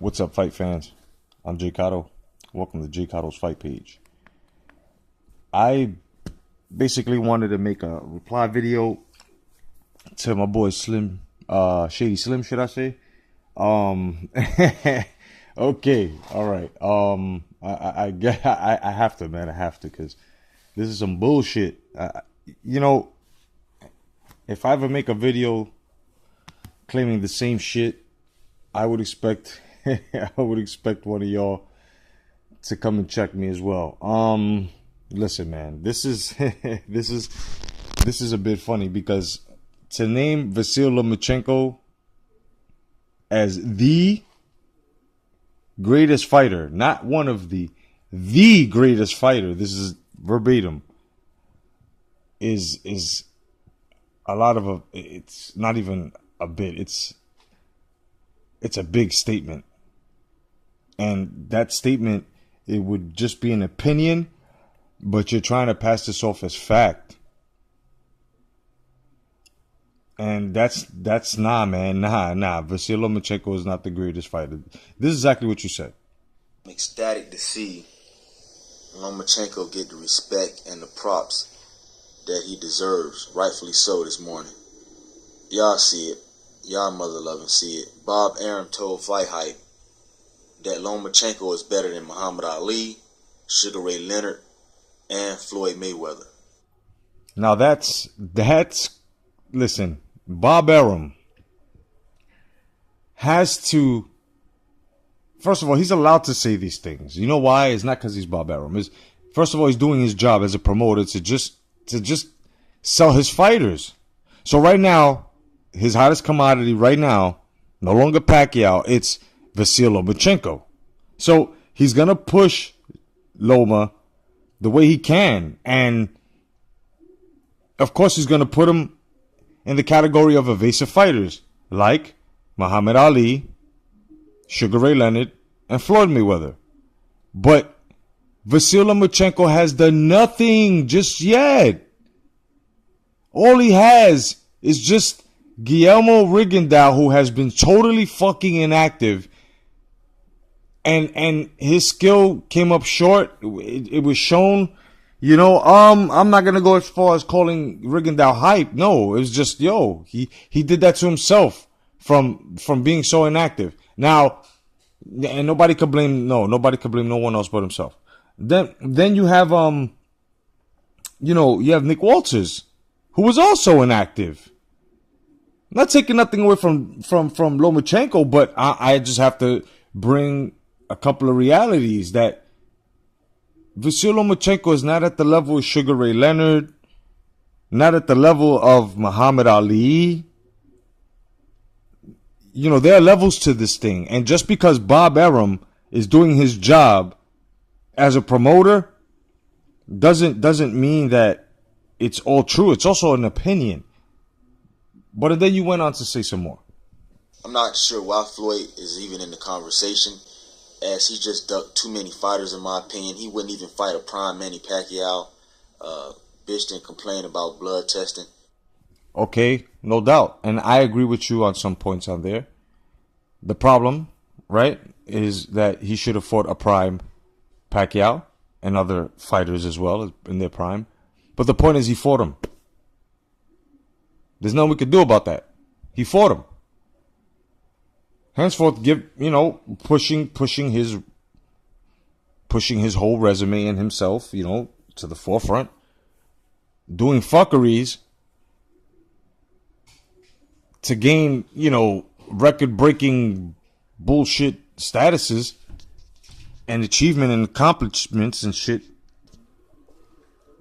What's up, fight fans? I'm J.COTTO. Welcome to J.COTTO's Fight Page. I basically wanted to make a reply video to my boy Slim, Shady Slim, should I say? Okay, all right. I have to, man. I have to, because this is some bullshit. You know, if I ever make a video claiming the same shit, I would expect I would expect one of y'all to come and check me as well. Listen, man, this is this is a bit funny, because to name Vasyl Lomachenko as the greatest fighter, not one of the greatest fighter, this is verbatim, is a lot of it's not even a bit, it's a big statement. And that statement, it would just be an opinion, but you're trying to pass this off as fact. And that's nah, man. Nah. Vasyl Lomachenko is not the greatest fighter. This is exactly what you said. I'm ecstatic to see Lomachenko get the respect and the props that he deserves, rightfully so, this morning. Y'all see it. Y'all mother loving see it. Bob Arum told Fight Hype that Lomachenko is better than Muhammad Ali, Sugar Ray Leonard, and Floyd Mayweather. Now that's listen, Bob Arum has to, first of all, he's allowed to say these things. You know why? It's not because he's Bob Arum. It's, first of all, he's doing his job as a promoter to just sell his fighters. So right now, his hottest commodity right now, no longer Pacquiao, it's Vasyl Lomachenko. So he's going to push Loma the way he can. And of course, he's going to put him in the category of evasive fighters like Muhammad Ali, Sugar Ray Leonard, and Floyd Mayweather. But Vasyl Lomachenko has done nothing just yet. All he has is just Guillermo Rigondeaux, who has been totally fucking inactive, and his skill came up short. It was shown. You know, I'm not gonna go as far as calling Rigondeaux hype. No, it was just, he did that to himself from being so inactive. Now, and nobody could blame no one else but himself. Then you have you have Nick Walters, who was also inactive. Not taking nothing away from Lomachenko, but I just have to bring a couple of realities that Vasyl Lomachenko is not at the level of Sugar Ray Leonard, not at the level of Muhammad Ali. You know, there are levels to this thing. And just because Bob Arum is doing his job as a promoter doesn't mean that it's all true. It's also an opinion. But then you went on to say some more. I'm not sure why Floyd is even in the conversation, as he just ducked too many fighters, in my opinion. He wouldn't even fight a prime Manny Pacquiao. Bitched and complained about blood testing. Okay, no doubt. And I agree with you on some points on there. The problem, right, is that he should have fought a prime Pacquiao and other fighters as well in their prime. But the point is, he fought him. There's nothing we could do about that. He fought him. Henceforth, pushing his whole resume and himself, to the forefront, doing fuckeries to gain, record-breaking bullshit statuses and achievement and accomplishments and shit.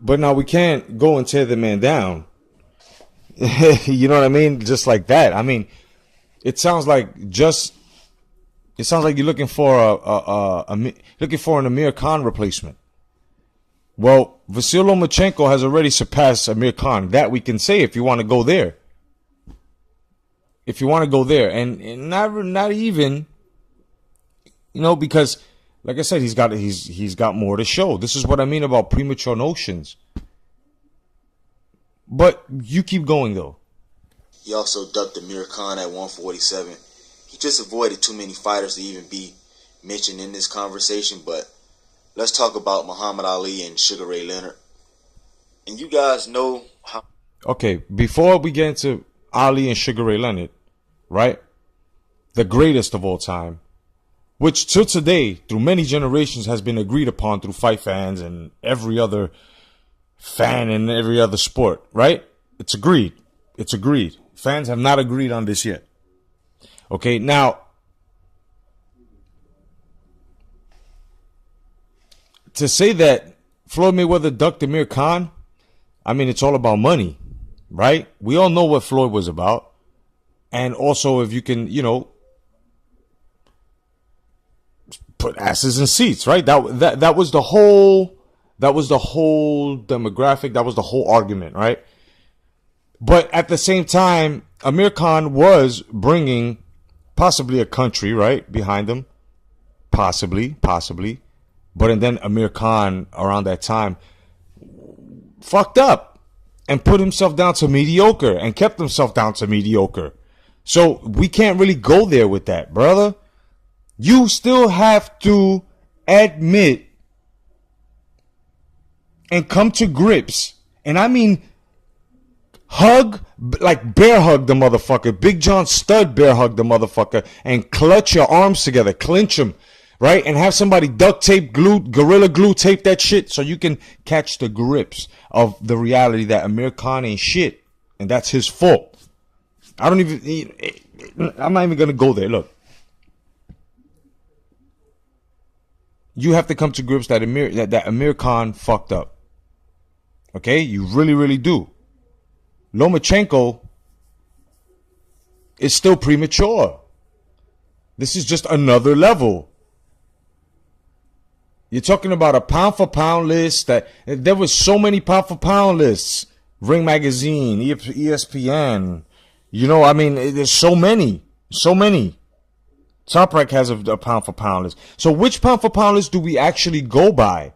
But now we can't go and tear the man down. You know what I mean? Just like that. I mean, it sounds like you're looking for an Amir Khan replacement. Well, Vasyl Lomachenko has already surpassed Amir Khan. That we can say, if you want to go there. If you want to go there, and not even, because, like I said, he's got more to show. This is what I mean about premature notions. But you keep going though. He also ducked Amir Khan at 147 he just avoided too many fighters to even be mentioned in this conversation. But let's talk about Muhammad Ali and Sugar Ray Leonard. And you guys know how. Okay, before we get into Ali and Sugar Ray Leonard, right? The greatest of all time, which till today, through many generations, has been agreed upon through fight fans and every other fan in every other sport, right? It's agreed. It's agreed. Fans have not agreed on this yet. Okay, now, to say that Floyd Mayweather ducked Amir Khan, I mean, it's all about money, right? We all know what Floyd was about. And also, if you can, put asses in seats, right? That was the whole demographic. That was the whole argument, right? But at the same time, Amir Khan was bringing possibly a country, right, behind him. Possibly. But and then Amir Khan, around that time, fucked up and put himself down to mediocre and kept himself down to mediocre. So we can't really go there with that, brother. You still have to admit and come to grips. And I mean, hug, like bear hug the motherfucker. Big John Studd bear hug the motherfucker and clutch your arms together, clinch them, right? And have somebody duct tape, glue, gorilla glue tape that shit so you can catch the grips of the reality that Amir Khan ain't shit. And that's his fault. I'm not even going to go there. Look. You have to come to grips that Amir Khan fucked up. Okay? You really, really do. Lomachenko is still premature. This is just another level. You're talking about a pound for pound list that there was so many pound for pound lists. Ring Magazine, ESPN. I mean, there's so many. Top Rank has a pound for pound list. So which pound for pound list do we actually go by?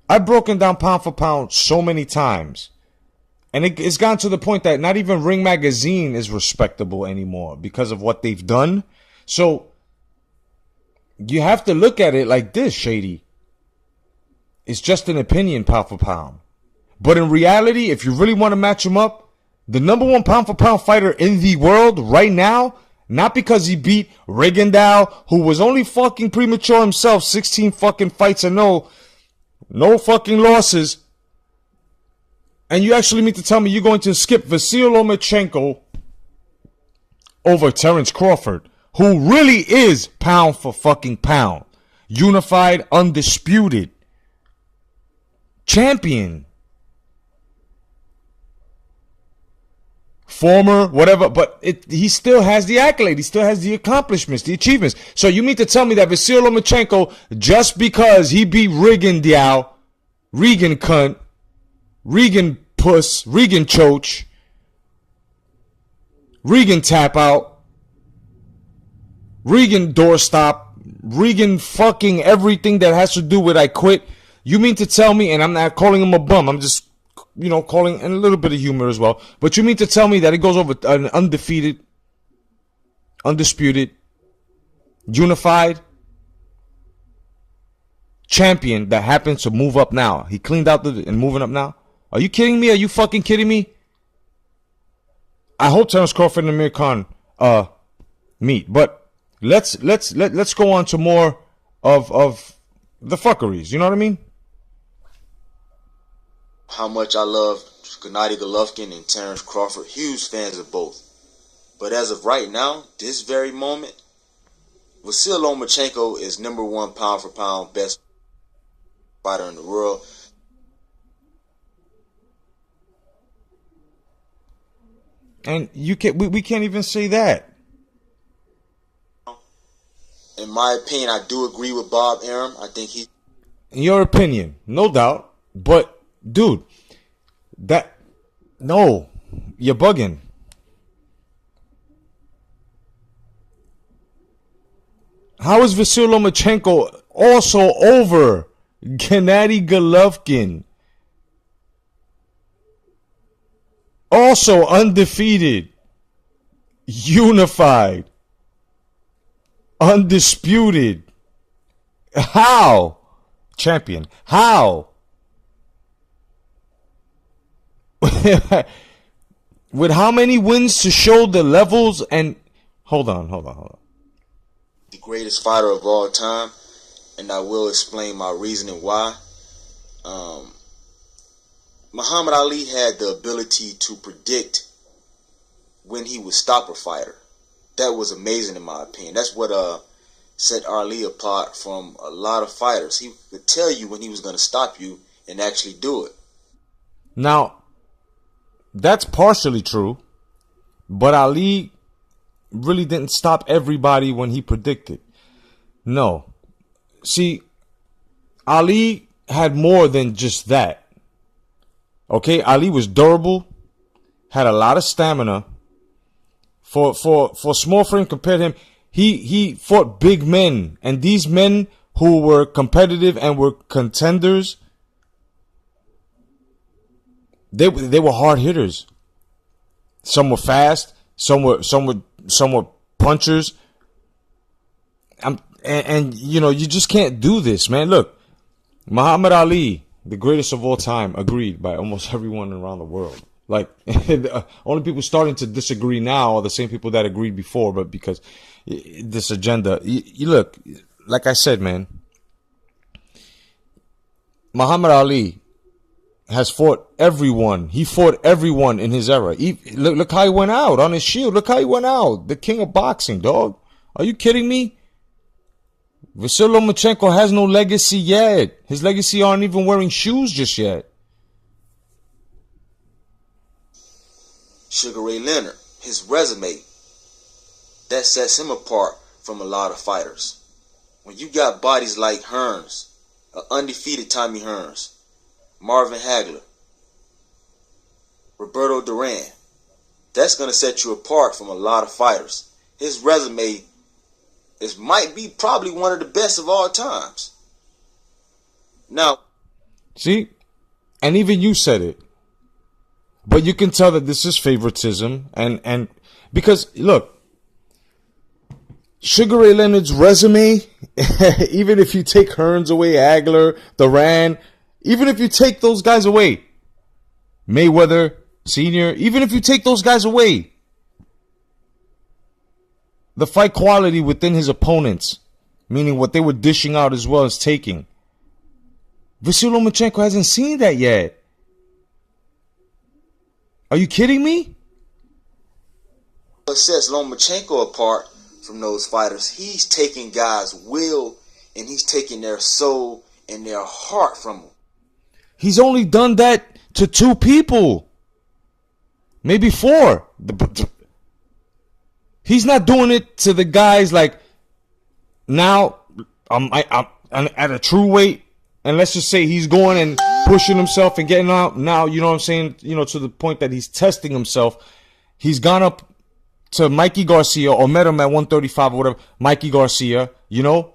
I've broken down pound for pound so many times. And it's gotten to the point that not even Ring Magazine is respectable anymore because of what they've done. So you have to look at it like this, Shady. It's just an opinion, pound for pound. But in reality, if you really want to match them up, the number one pound for pound fighter in the world right now, not because he beat Rigondeaux, who was only fucking premature himself, 16 fucking fights and no fucking losses. And you actually mean to tell me you're going to skip Vasyl Lomachenko over Terence Crawford, who really is pound for fucking pound, unified, undisputed champion. Former, whatever, but he still has the accolade. He still has the accomplishments, the achievements. So you mean to tell me that Vasyl Lomachenko, just because he beat Rigondeaux, Regan cunt, Regan puss, Regan choach, Regan tap out, Regan doorstop, Regan fucking everything that has to do with I quit. You mean to tell me, and I'm not calling him a bum, I'm just calling, and a little bit of humor as well. But you mean to tell me that it goes over an undefeated, undisputed, unified champion that happens to move up now? He cleaned out and moving up now? Are you kidding me? Are you fucking kidding me? I hope Terence Crawford and Amir Khan meet. But let's go on to more of the fuckeries. You know what I mean? How much I love Gennady Golovkin and Terence Crawford. Huge fans of both. But as of right now, this very moment, Vasyl Lomachenko is number one pound for pound best fighter in the world. And we can't even say that. In my opinion, I do agree with Bob Arum. I think he... In your opinion, no doubt. But dude, no, you're bugging. How is Vasyl Lomachenko also over Gennady Golovkin? Also undefeated, unified, undisputed. How? Champion. How? With how many wins to show the levels and hold on. The greatest fighter of all time, and I will explain my reasoning why. Muhammad Ali had the ability to predict when he would stop a fighter. That was amazing in my opinion. That's what set Ali apart from a lot of fighters. He could tell you when he was going to stop you and actually do it. Now, that's partially true, but Ali really didn't stop everybody when he predicted. No. See, Ali had more than just that. Okay, Ali was durable, had a lot of stamina. For small frame compared to him, he fought big men, and these men who were competitive and were contenders, they were hard hitters. Some were fast, some were punchers. And you know, you just can't do this, man. Look, Muhammad Ali, the greatest of all time, agreed by almost everyone around the world. Like, the only people starting to disagree now are the same people that agreed before, but because this agenda, you look, like I said, man, Muhammad Ali has fought everyone. He fought everyone in his era. Look how he went out on his shield. Look how he went out. The king of boxing, dog. Are you kidding me? Vasily Lomachenko has no legacy yet. His legacy aren't even wearing shoes just yet. Sugar Ray Leonard, his resume, that sets him apart from a lot of fighters. When you got bodies like Hearns, undefeated Tommy Hearns, Marvin Hagler, Roberto Duran, that's going to set you apart from a lot of fighters. His resume might be probably one of the best of all times. Now, see, and even you said it, but you can tell that this is favoritism, and because look, Sugar Ray Leonard's resume, even if you take Hearns away, Hagler, Duran, even if you take those guys away, Mayweather Senior, even if you take those guys away, the fight quality within his opponents, meaning what they were dishing out as well as taking, Vasily Lomachenko hasn't seen that yet. Are you kidding me? What sets Lomachenko apart from those fighters, he's taking guys' will and he's taking their soul and their heart from them. He's only done that to 2 people. Maybe 4. He's not doing it to the guys like, now I'm at a true weight, and let's just say he's going and pushing himself and getting out now, you know what I'm saying, you know, to the point that he's testing himself. He's gone up to Mikey Garcia or met him at 135 or whatever, Mikey Garcia, you know,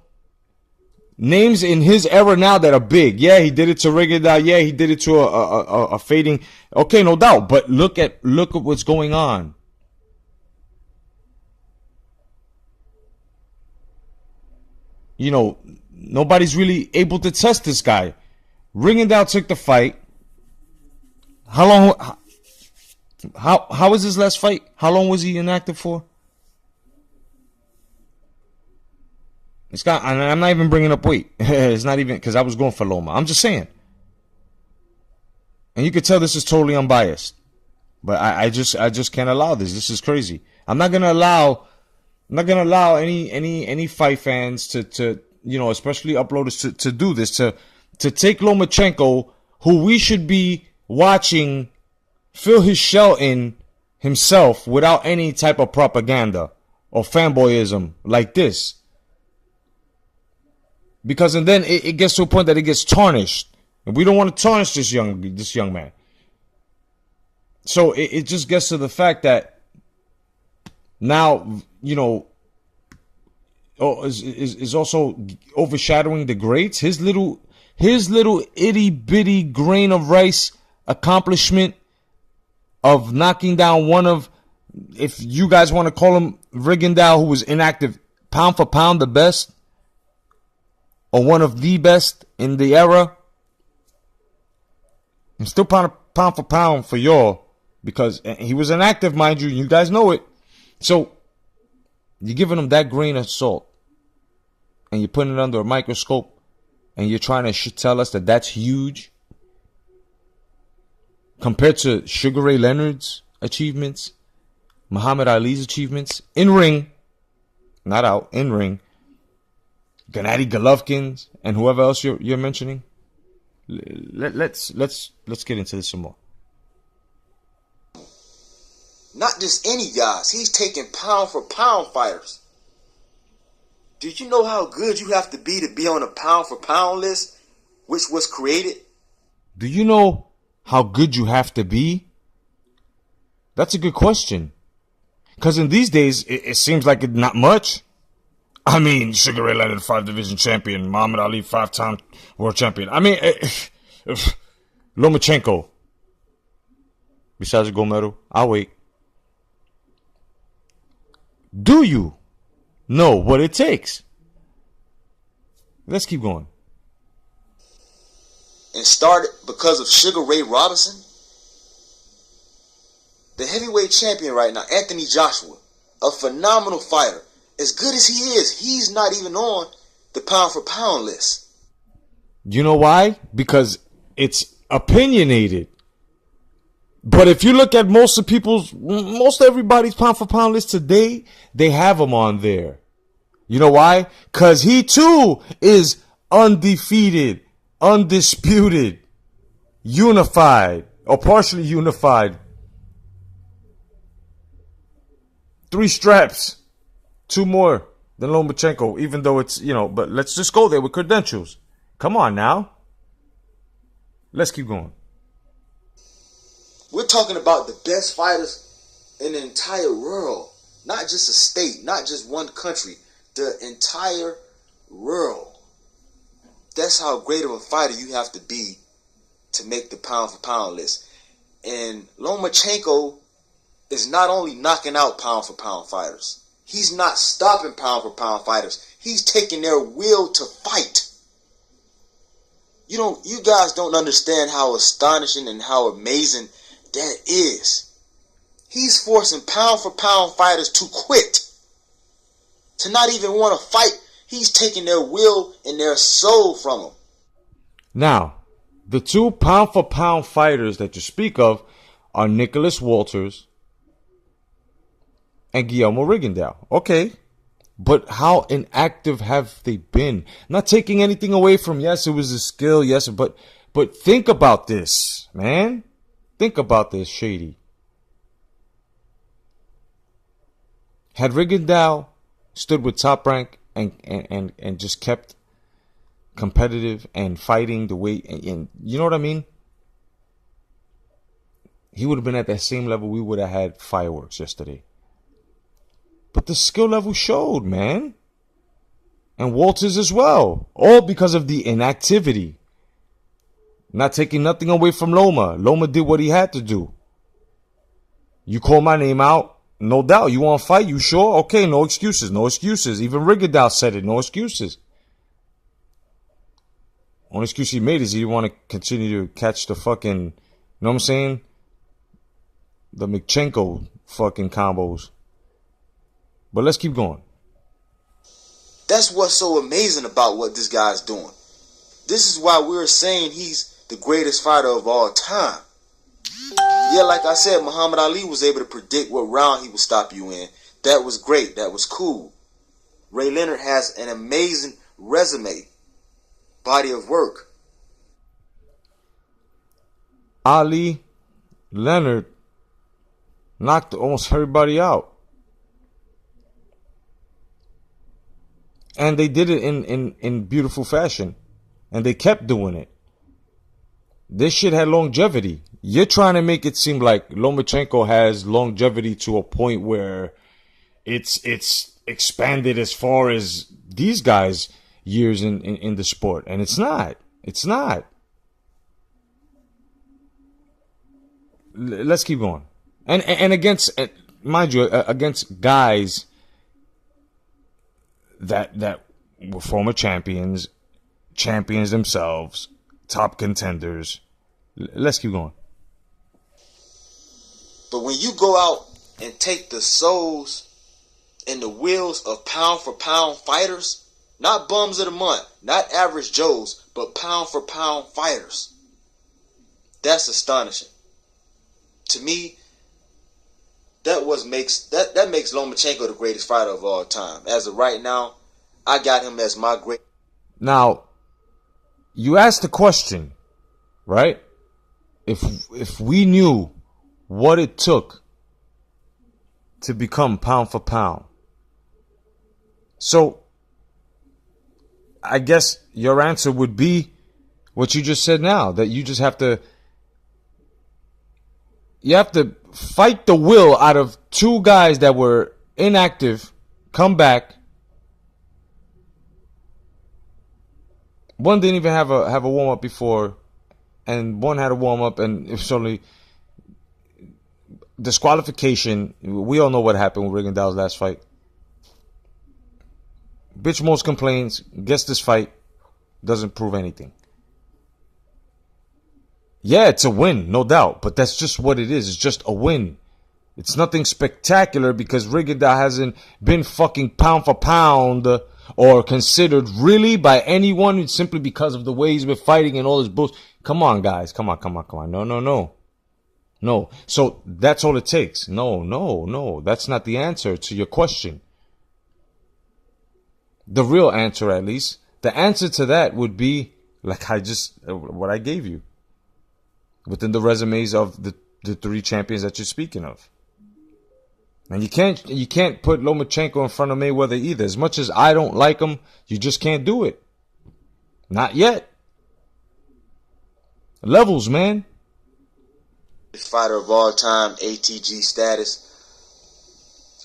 names in his era now that are big. Yeah, he did it to Rigida. Yeah, he did it to a fading. Okay, no doubt. But look at what's going on. You know, nobody's really able to test this guy. Ringendow took the fight. How long? How was his last fight? How long was he inactive for? It's got. I'm not even bringing up weight. It's not even because I was going for Loma. I'm just saying. And you could tell this is totally unbiased. But I just can't allow this. This is crazy. I'm not gonna allow any fight fans to you know, especially uploaders to do this, to take Lomachenko, who we should be watching fill his shell in himself without any type of propaganda or fanboyism like this. Because and then it gets to a point that it gets tarnished. And we don't want to tarnish this young man. So it just gets to the fact that now, you know, is also overshadowing the greats. His little itty bitty grain of rice accomplishment of knocking down one of, if you guys want to call him Rigondeaux, who was inactive, pound for pound the best, or one of the best in the era. And still pound for pound for y'all, because he was inactive, mind you. You guys know it. So you're giving him that grain of salt, and you're putting it under a microscope, and you're trying to tell us that that's huge compared to Sugar Ray Leonard's achievements, Muhammad Ali's achievements in ring, not out, in ring, Gennady Golovkin's, and whoever else you're mentioning. Let's get into this some more. Not just any guys. He's taking pound for pound fighters. Do you know how good you have to be on a pound for pound list, which was created? Do you know how good you have to be? That's a good question. Because in these days, it seems like it's not much. I mean, Sugar Ray Leonard, 5-division champion. Muhammad Ali, 5-time world champion. I mean, Lomachenko. Besides the gold medal, I'll wait. Do you know what it takes? Let's keep going. And started because of Sugar Ray Robinson. The heavyweight champion right now, Anthony Joshua, a phenomenal fighter. As good as he is, he's not even on the pound for pound list. You know why? Because it's opinionated. But if you look at most everybody's pound for pound list today, they have him on there. You know why? Because he too is undefeated, undisputed, unified, or partially unified. 3 straps. 2 more than Lomachenko, even though it's, but let's just go there with credentials. Come on now. Let's keep going. We're talking about the best fighters in the entire world. Not just a state, not just one country. The entire world. That's how great of a fighter you have to be to make the pound for pound list. And Lomachenko is not only knocking out pound for pound fighters. He's not stopping pound for pound fighters. He's taking their will to fight. You guys don't understand how astonishing and how amazing that is. He's forcing pound for pound fighters to quit. To not even want to fight. He's taking their will and their soul from them. Now, the 2 pound for pound fighters that you speak of are Nicholas Walters and Guillermo Rigondeaux. Okay. But how inactive have they been? Not taking anything away from, yes, it was a skill, yes, but think about this, man. Think about this, Shady. Had Rigondeaux stood with Top Rank and just kept competitive and fighting the way, and you know what I mean? He would have been at that same level. We would have had fireworks yesterday. But the skill level showed, man. And Walters as well. All because of the inactivity. Not taking nothing away from Loma. Loma did what he had to do. You call my name out, no doubt. You want to fight? You sure? Okay, no excuses. No excuses. Even Rigondeaux said it. No excuses. Only excuse he made is he want to continue to catch the fucking, you know what I'm saying? The Mikchenko fucking combos. But let's keep going. That's what's so amazing about what this guy's doing. This is why we're saying he's the greatest fighter of all time. Yeah, like I said, Muhammad Ali was able to predict what round he would stop you in. That was great. That was cool. Ray Leonard has an amazing resume, body of work. Ali, Leonard knocked almost everybody out. And they did it in beautiful fashion. And they kept doing it. This shit had longevity. You're trying to make it seem like Lomachenko has longevity to a point where it's expanded as far as these guys' years in the sport. And it's not. It's not. Let's keep going. And against, mind you, against guys that were former champions themselves, top contenders. Let's keep going. But when you go out and take the souls and the wills of pound for pound fighters, not bums of the month, not average Joes, but pound for pound fighters, that's astonishing. To me, that makes Lomachenko the greatest fighter of all time. As of right now, I got him as my great. Now, you asked the question, right? If we knew what it took to become pound for pound. So, I guess your answer would be what you just said now, that you just have to fight the will out of two guys that were inactive, come back. One didn't even have a warm up before, and one had a warm up, and it was only disqualification. We all know what happened with Rigondeaux's last fight. Bitch most complains, gets this fight, doesn't prove anything. Yeah, it's a win, no doubt, but that's just what it is. It's just a win. It's nothing spectacular because Rigondeaux hasn't been fucking pound for pound or considered really by anyone simply because of the way he's been fighting and all this bullshit. Come on, guys. Come on. No. So that's all it takes. No. That's not the answer to your question. The real answer, at least. The answer to that would be like what I gave you. Within the resumes of the three champions that you're speaking of. And you can't put Lomachenko in front of Mayweather either. As much as I don't like him, you just can't do it. Not yet. Levels, man. Fighter of all time, ATG status.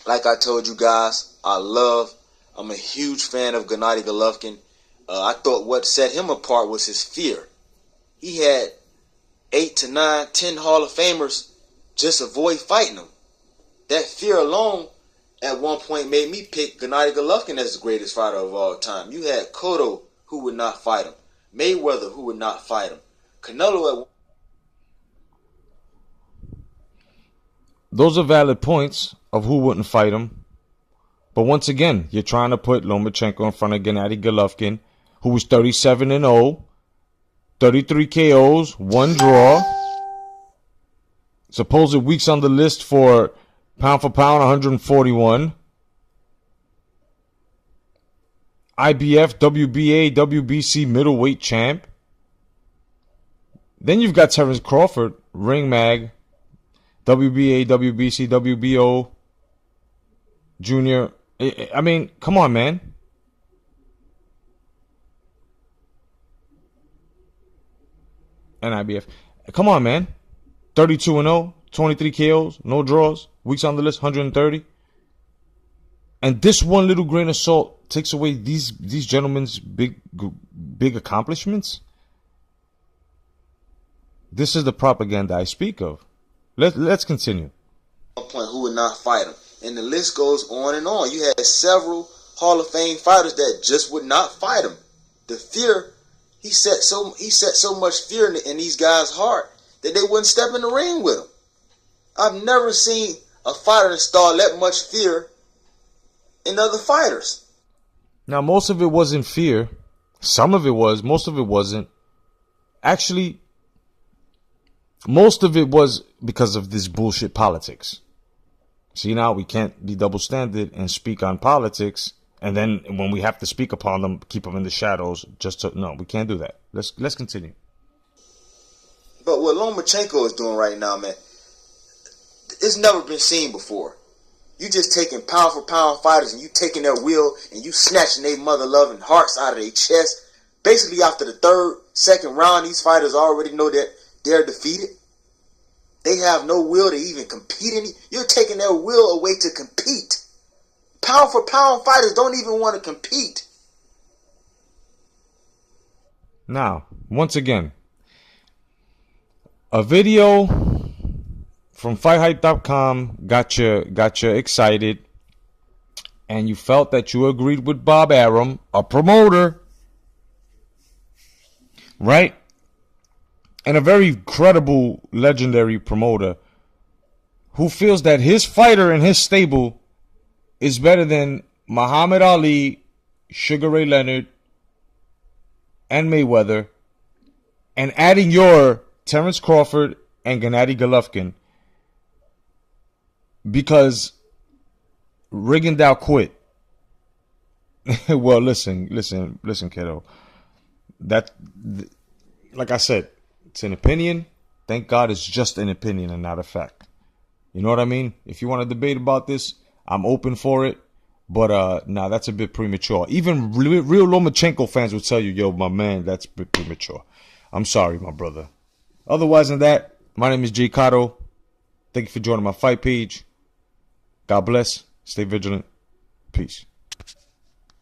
Like I told you guys, I'm a huge fan of Gennady Golovkin. I thought what set him apart was his fear. He had 8 to 9, 10 Hall of Famers just avoid fighting him. That fear alone at one point made me pick Gennady Golovkin as the greatest fighter of all time. You had Cotto, who would not fight him. Mayweather, who would not fight him. Canelo at... Those are valid points of who wouldn't fight him. But once again, you're trying to put Lomachenko in front of Gennady Golovkin, who was 37-0, 33 KOs, 1 draw. Supposed weeks on the list for pound for pound, 141. IBF, WBA, WBC middleweight champ. Then you've got Terence Crawford, ring mag, WBA, WBC, WBO, junior. I mean, come on, man. And IBF. Come on, man. 32-0, 23 KOs, no draws, weeks on the list, 130. And this one little grain of salt takes away these gentlemen's big accomplishments. This is the propaganda I speak of. Let's continue. One point, who would not fight him? And the list goes on and on. You had several Hall of Fame fighters that just would not fight him. The fear, he set so much fear in these guys' heart that they wouldn't step in the ring with him. I've never seen a fighter install that much fear in other fighters. Now, most of it wasn't fear. Some of it was. Most of it wasn't. Actually, most of it was because of this bullshit politics. See, now we can't be double standard and speak on politics, and then when we have to speak upon them, keep them in the shadows. No, we can't do that. Let's continue. But what Lomachenko is doing right now, man, it's never been seen before. You just taking pound for pound fighters and you taking their will and you snatching their mother loving hearts out of their chest. Basically, after the third, second round, these fighters already know that they're defeated. They have no will to even compete. You're taking their will away to compete. Pound for pound fighters don't even want to compete. Now, once again, a video from FightHype.com got you excited, and you felt that you agreed with Bob Arum, a promoter, right? And a very credible, legendary promoter who feels that his fighter in his stable is better than Muhammad Ali, Sugar Ray Leonard, and Mayweather, and adding your Terence Crawford and Gennady Golovkin because Rigondeaux quit. Well, listen, kiddo. That, like I said, it's an opinion. Thank God it's just an opinion and not a fact. You know what I mean? If you want to debate about this, I'm open for it. But nah, that's a bit premature. Even real Lomachenko fans will tell you, yo, my man, that's a bit premature. I'm sorry, my brother. Otherwise than that, my name is J.COTTO. Thank you for joining my fight page. God bless. Stay vigilant. Peace.